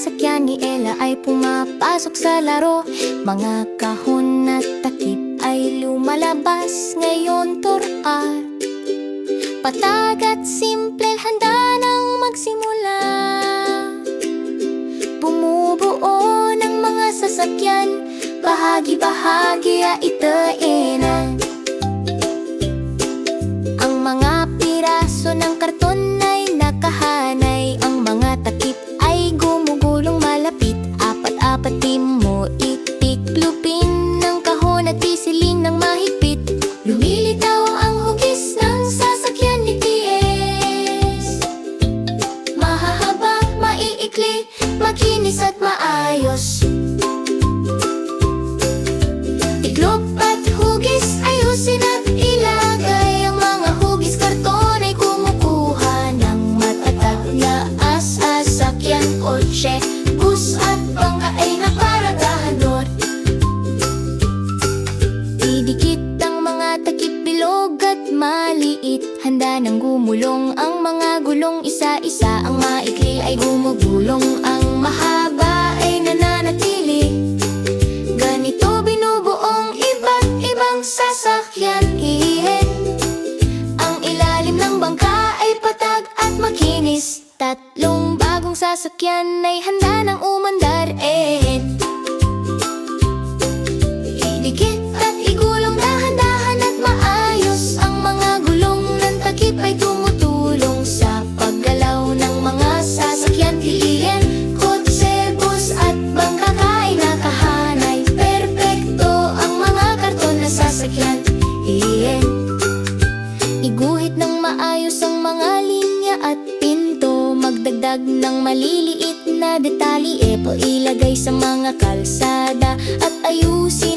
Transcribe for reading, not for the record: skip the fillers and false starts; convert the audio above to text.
sasakyan ni Ella ay pumapasok sa laro. Mga kahon at takip ay lumalabas ngayon turuan. Patag at simple, handa nang magsimula. Bumubuo ng mga sasakyan, bahagi-bahagi ay itainan. Ang mga piraso ng karton ay nakahanay. Ang mga takip ay gumugulong malapit. Apat-apatin mo, itiklupin ng kahon at pisilin ng mahigpit. Lumilitaw ang hugis ng sasakyan ni T.S. Mahahaba, maiikli, makinis at maayos. Tiklop at hugis, ayusin at ilagay. Ang mga hugis karton ay kumukuha ng matatag na sasakyan. Kotse, bus at bangka ay naparadahanot. Idikit ang mga takip, bilog at maliit. Handa nang gumulong ang mga gulong isa-isa. Ang maikli ay gumugulong, ang mahaba ay nananatili. Ganito binubuong iba't ibang sasakyan. Ang ilalim ng bangka ay patag at makinis. Tatlong bagong sasakyan ay handa ng umandar. Idikit at igulong dahan-dahan at maayos. Ang mga gulong ng takip ay tumutulong sa paggalaw ng mga sasakyan. Kotse, bus at bangka ay nakahanay. Perpekto ang mga karton na sasakyan. Iguhit ng maayos ang mga linya at pinto. Magdagdag ng maliliit na detalye. Ilagay sa mga kalsada at ayusin